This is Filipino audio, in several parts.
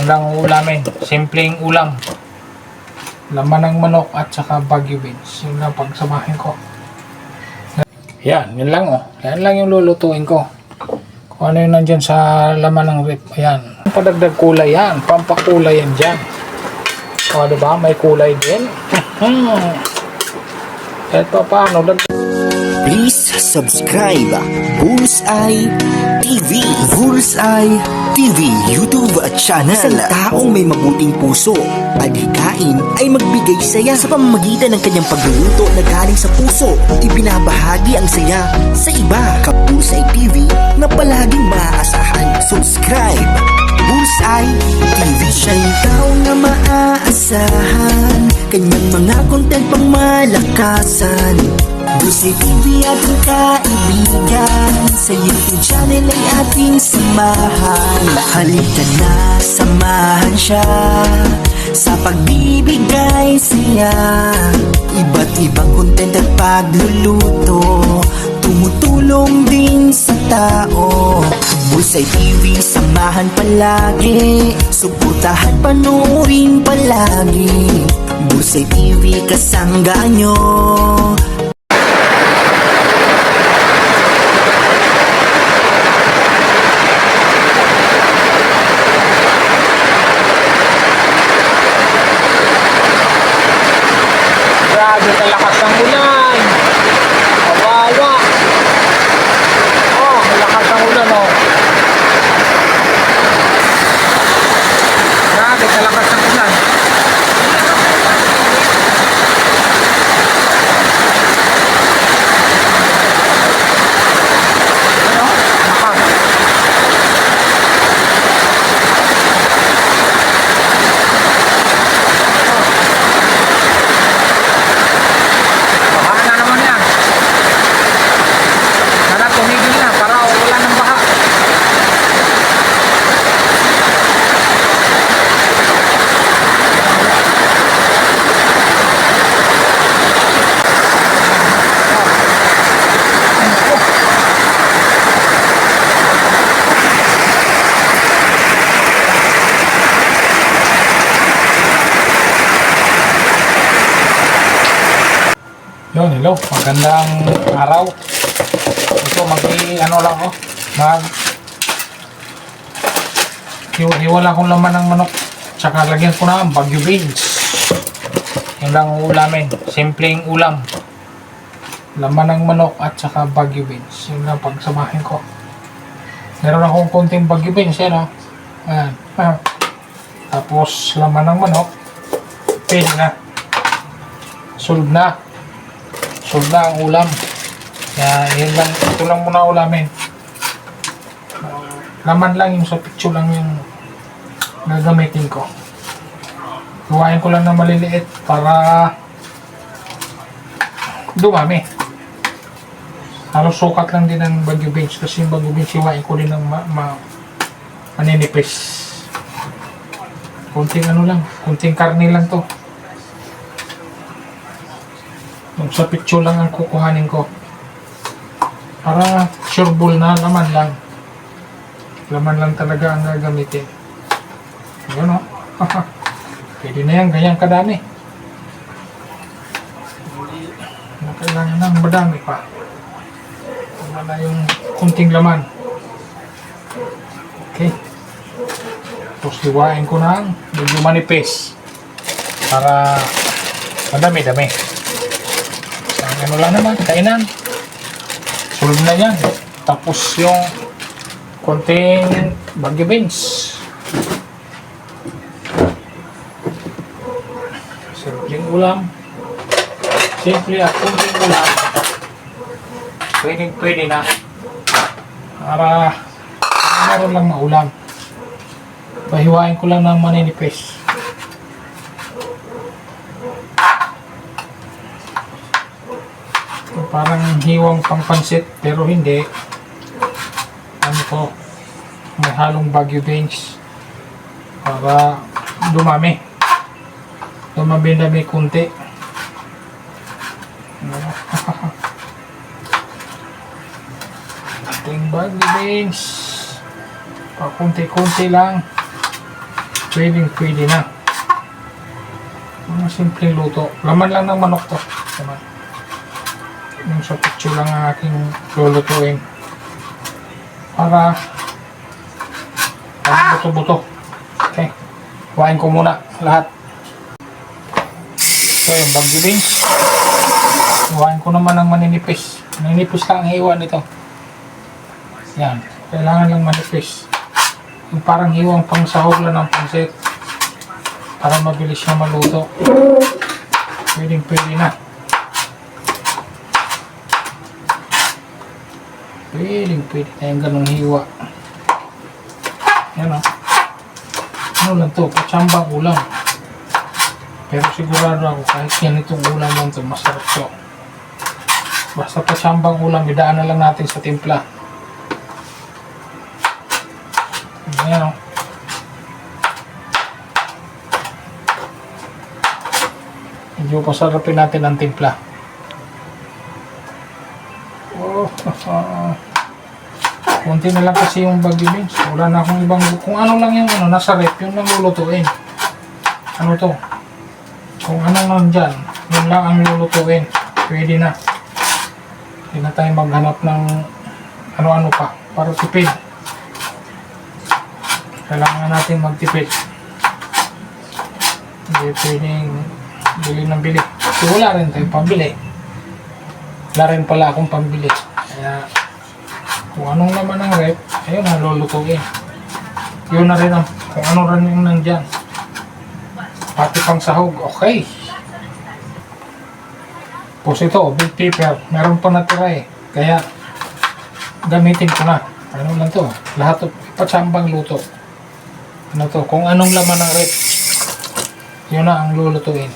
Yan lang ulamin. Simpleng ulam. Laman ng manok at saka Baguio beans. Yun lang pagsamahin ko. Yan, yun lang oh. Yan lang yung lulutuin ko. Kung ano yung nandyan sa laman ng rip. Ayan. Padagdag kulay yan. Pampakulay yan dyan. O diba? May kulay din. Kahit pa paano. Please subscribe Bullseye TV. Bullseye TV YouTube channel. Isang taong may mabuting puso, adhikain ay magbigay saya sa pamamagitan ng kanyang pagluluto na galing sa puso. Ibinabahagi ang saya sa iba. Bullseye TV na palaging maaasahan. Subscribe Bullseye TV. Siya'y tao na maaasahan, kanyang mga content pang malakasan. Bullseye TV ating kaibigan, sa YouTube channel ay ating samahan. Halika na, samahan siya sa pagbibigay saya. Iba't ibang content at pagluluto, tumutulong din sa tao. Bullseye TV, samahan palagi, suportahan, panoorin palagi. Bullseye TV, kasangga nyo. Grabe kalakas ng ulan. Kawawa. Oh, malakas ang ulan oh. Grabe kalakas ng ulan. Ano? Lakas. Baha na naman yan. Sana tumigil na para wala ng baha. Yun, hello. Magandang araw. Ito, ano lang oh. Hiwala kong laman ng manok. Tsaka lagyan ko na ang Baguio beans. Yan lang ulamin. Simpleng ulam. Laman ng manok at saka Baguio beans. Yun lang pagsamahin ko. Meron akong konting Baguio beans yan oh. Ayan. Tapos laman ng manok. Pwede na. Solve na. Solve na ang ulam. Kaya yun lang, ito lang muna ulamin. Laman lang yung sa picture lang yung gagamitin ko. Gawain ko lang na maliliit para dumami. Halos sukat lang din ng Baguio beans kasi yung Baguio beans hiwain ko din ng maninipis. Kunting ano lang, kunting karne lang to. Yung sa picture lang ang kukuhanin ko. Para sureball na laman lang. Laman lang talaga ang gagamitin. Ayan o. Pwede na yan, ganyan kadami. Hindi na kailangan ng madami pa. Tama na yung kunting laman. Okay. Tapos hiwain ko ng medyo manipis. Para madami-dami. Ano lang naman, kainan. Sulog na yan. Tapos yung konting Baguio beans. Simpleng ulam. Simple at konting ulam. Pwede na. Para meron lang na ulam. Pahiwain ko lang ng maninipis. Parang hiwang pangpansit pero hindi. Ano to, may halong Baguio beans para dumami. Dumami kunti. Ating Baguio beans. Pakunti-kunti lang. Pwede na. Mga simpleng luto. Laman lang ng manok to. Laman. Yung sa picture lang ang aking lulutuin. Para buto-buto. Okay. Kuhain ko muna lahat. Ito yung bagyo beans. Kuhain ko naman ng maninipis. Maninipis lang ang hiwa nito. Yan. Kailangan lang manipis. Yung parang hiwang pang sahog lang ng pansit. Para mabilis siya maluto. Pwede na. Pwede na yung ganong hiwa. Yan o. Ano lang to? Patsambang ulam. Pero sigurado ako kahit yan itong ulam lang to, masarap to. Basta patsambang ulam, idaan na lang natin sa timpla. Ayan o. Medyo pasarapin natin ang timpla. Oh, konti na lang kasi yung bagyo beans. Wala na akong ibang, kung ano lang yung nasa rep, yun lang lulutuin. Ano to? Kung ano lang dyan, yun lang ang lulutuin. Pwede na. Hindi na tayo maghanap ng ano-ano pa para tipid. Kailangan natin magtipid. Hindi pwedeng bili ng bili. Kasi wala rin tayong pambili. Wala rin pala akong pambili. Kaya kung anong naman ang rep, ayun na lulutuin. Yun na rin ang kung ano rin yung nandyan. Pati pang sahog, okay. Tapos ito, big pepper. Meron pa natira eh. Kaya gamitin ko na. Ano lang to? Lahat to, patsambang luto. Ano to? Kung anong laman ng rep, yun na ang lulutuin.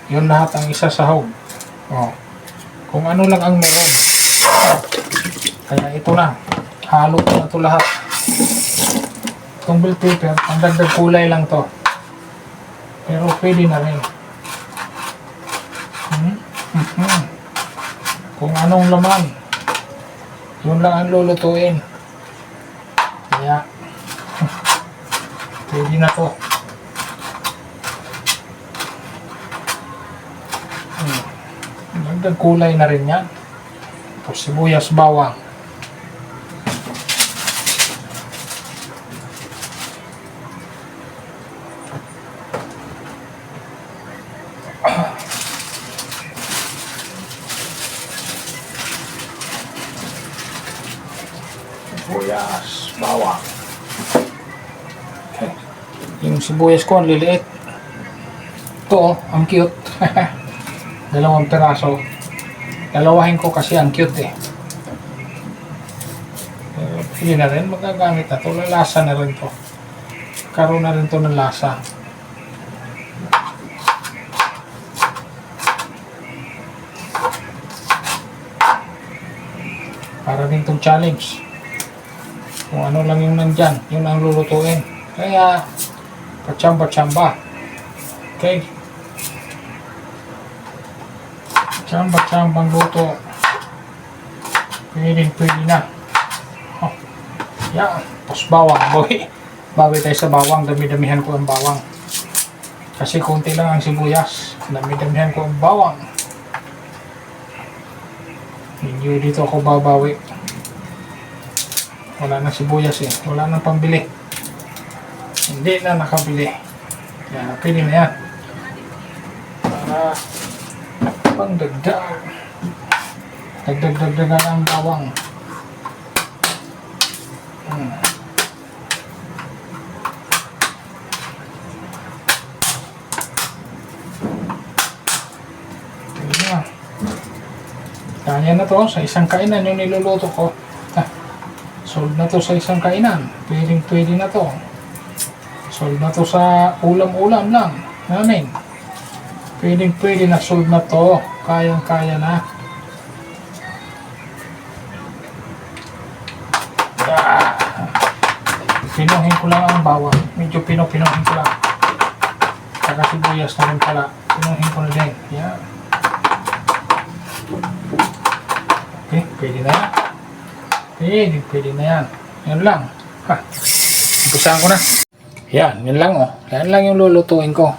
Yun lahat ang isa sahog. Oh. Kung ano lang ang meron. Kaya ito na. Halo ko na ito lahat. Itong bell pepper, ang dagdag kulay lang to. Pero pwede na rin. Kung anong laman, yun lang ang lulutuin. Kaya, pwede na to. Dagdag kulay na rin yan. Tapos sibuyas, bawang. Sibuyas, bawang. Okay. Yung sibuyas ko, ang liliit. Ito, oh, ang cute. Dalawang piraso. Dalawahin ko kasi ang cute eh. Pero hindi na rin magagamit na ito. Lalasa na rin to. Karoon na rin to ng lasa. Para din itong challenge. Kung ano lang yung nandyan, yun ang lulutuin. Kaya, patsamba-tsamba. Okay? Tsamba-tsambang luto. Pwede na. Oh. Yan. Tapos bawang. Bawi tayo sa bawang. Dami-damihan ko ang bawang. Kasi konti lang ang sibuyas. Dami-damihan ko ang bawang. Hindi dito ako babawi. Wala na sibuyas eh. Wala nang pambili. Hindi na nakabili. Kaya pwede na yan. Para pang dagdag. Dagdag-dagdagan ang bawang. Kaya na to sa isang kainan yung niluluto ko. Sold na to sa isang kainan. Pwede na to. Sold na to sa ulam-ulam lang namin. Pwede na, sold na to. Kayang-kaya na. Pinuhin ko lang ang bawang. Medyo pinuhin ko lang. Saka sibuyas na rin pala. Pinuhin ko na din. Yan. Okay, pwede na yan. Pwede na yan. Yan lang. Umpisahan ko na. Yan, yun lang oh. Yan lang yung lulutuin ko.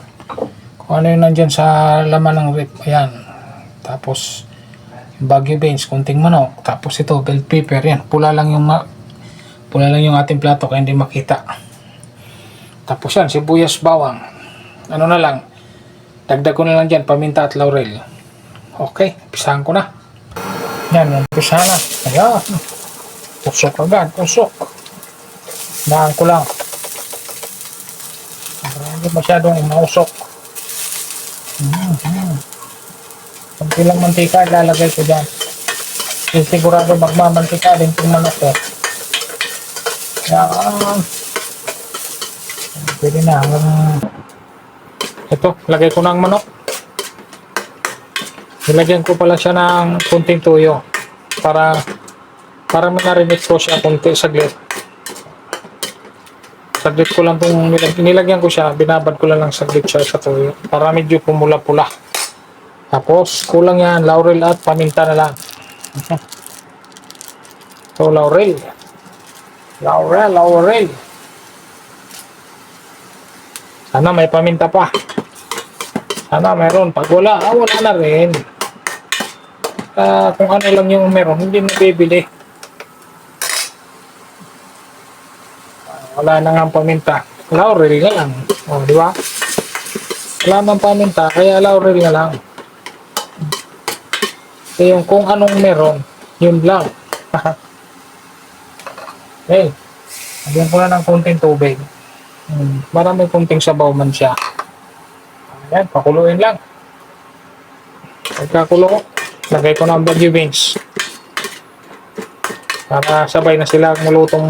Kung ano yung nandyan sa laman ng rip. Ayan. Tapos, Baguio beans, kunting manok. Tapos ito, bell pepper. Yan, pula lang yung ating plato kaya hindi makita. Tapos yan, sibuyas, bawang. Ano na lang. Dagdag ko na lang dyan, paminta at laurel. Okay, pisahan ko na. Yan, umpisa na. Ayan. Tusok agad, tusok. Dahan ko lang. Hindi masyadong mausok. Kunti lang mantika ilalagay ko dyan. Sigurado magmamantika din yung manok ko. Yan. Pwede na. Ito, lagay ko ng manok. Nilagyan ko pala siya ng kunting tuyo. Para marinate ko siya kunti saglit. Saglit ko lang itong nilagyan ko siya, binabad ko lang saglit siya sa tuyo para medyo pumula-pula. Tapos kulang yan, laurel at paminta na lang. So laurel. Sana may paminta pa. Sana meron. Pag wala, wala na rin. Kung ano lang yung meron, hindi na bibili. Wala na nga paminta. Laurel na lang. O, di ba? Wala nang paminta, kaya laurel na lang. Kaya yung kung anong meron, yun lang. Okay. Lagyan ko na ng konting tubig. Para may konting sabaw man siya. Ayan, pakuluin lang. Pagkakulo ko, lagay ko ng Baguio beans. Para sabay na sila maluto.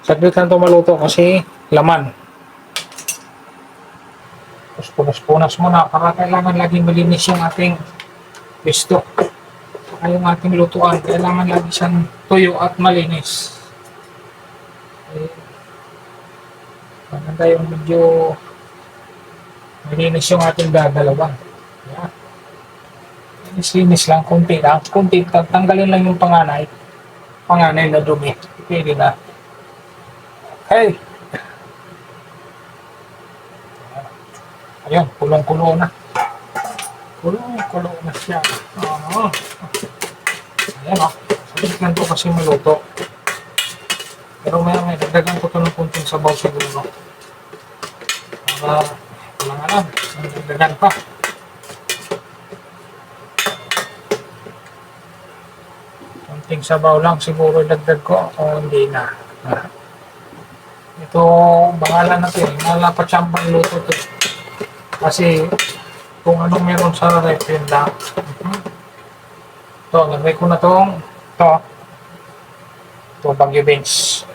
Saglit lang ito maluto kasi laman. Tapos punas-punas muna para kailangan laging malinis yung ating pisto. Saka yung ating lutuan, kailangan lagi siyang tuyo at malinis. Maganda yung medyo malinis yung ating gagalawan. Yan. Linis lang, kunti lang. Kunti, tanggalin lang yung panganay na dumi. Pwede na. Hey! Ayun, kulong-kulo na. Kulong-kulo na siya. Ayan o. Salit lang ito kasi maluto. Pero may dagdagan ko ito ng kunting sabaw siguro. Para walang alam. May dagdagan pa. Kunting sabaw lang siguro dagdag ko o hindi na. Ito, bahala natin. Nalapatsambang luto ito. Kasi, kung anong meron sa rep, yun lang. Ito, lagay ko na itong ito, Baguio beans.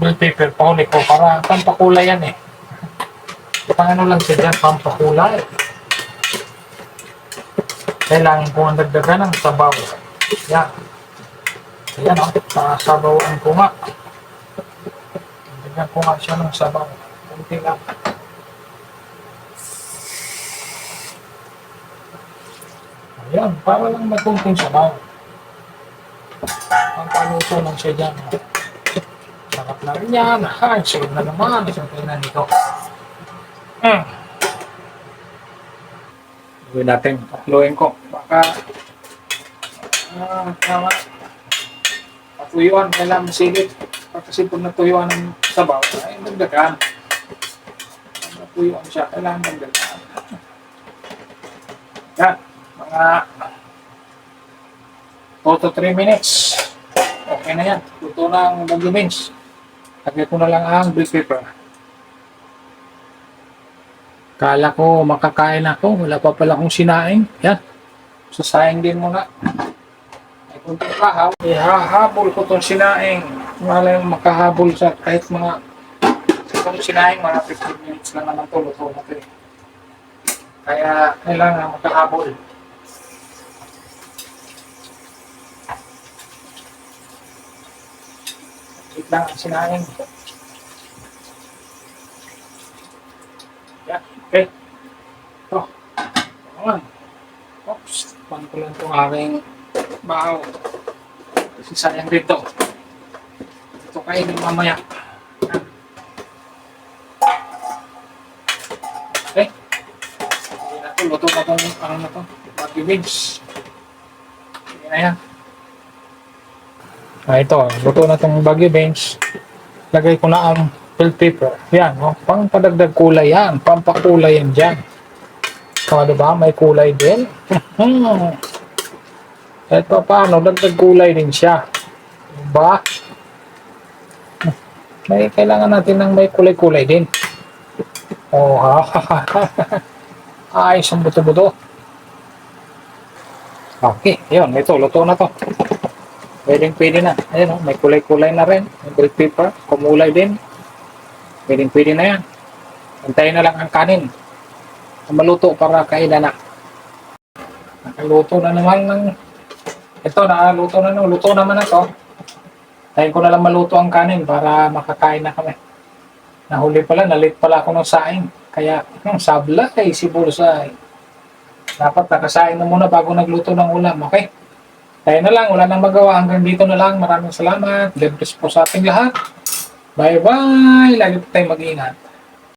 Bell pepper, pahuli ko para pampakulay yan eh. Pang ano lang siya dyan, pampakulay. Kailangan ko ang dagdagan ng sabaw. Yan. Ayan o, sabawan ko nga. Dagdagan ko nga siya ng sabaw. Kunti lang. Ayan, para lang magkunting sabaw. Ang paluto lang siya dyan. Sarap na rin yan. Ay, sunod na naman. Isang kainan nito. Gawin natin. Pakluin ko. Baka patuyuan. Kailangan masilip. Kasi pag natuyuan ng sabaw, ay nagdagan. Pag natuyuan siya, kailangan nagdagan. Yan. Mga 2 to 3 minutes. Okay na yan. Luto ng Baguio beans. Lagay ko na lang ang bell pepper. Kala ko makakain ako. Wala pa pala akong sinaing. Yan. Sasayang din muna. May kunting kahaw. Ihahabol ko itong sinaing. Wala yung makahabol sa kahit mga itong sinaing. Mga 15 minutes lang naman ito. Luto na ito. Kaya kailangan makahabol. Wait lang ang sinaing. Yeah, okay. Ito. Ayan. Oops. Pan ko lang itong aking bahaw. Kasi sayang dito. Ito kainin mamaya. Yan. luto na tong ano na to, Baguio beans. Sige na yan. Ito, luto na tong Baguio beans. Lagay ko na ang bell pepper. Yan, oh, pang padagdag kulay yan. Pampakulay yan dyan. So, diba? May kulay din. Ito paano, dagdag kulay din siya. Diba? May kailangan natin ng may kulay-kulay din. Oh, ha. Ayos ang buto-buto. Okay, yun. Ito, luto na to. Pwede na. Ayan, oh, may kulay-kulay na rin. May bell pepper, kumulay din. Pwede na yan. Antayin na lang ang kanin. Maluto para kailan na. Nakaluto na naman ng... Ito, nakaluto na naman. Luto naman na to. Tayin ko na lang maluto ang kanin para makakain na kami. Nahuli pala, nalit pala ako ng saing. Kaya, sablay, si Bulsay. Dapat nakasain na muna bago nagluto ng ulam, okay? Tayo na lang, wala nang magawa. Hanggang dito na lang. Maraming salamat. God bless po sa ating lahat. Bye-bye. Lagi po tayong mag-iingat.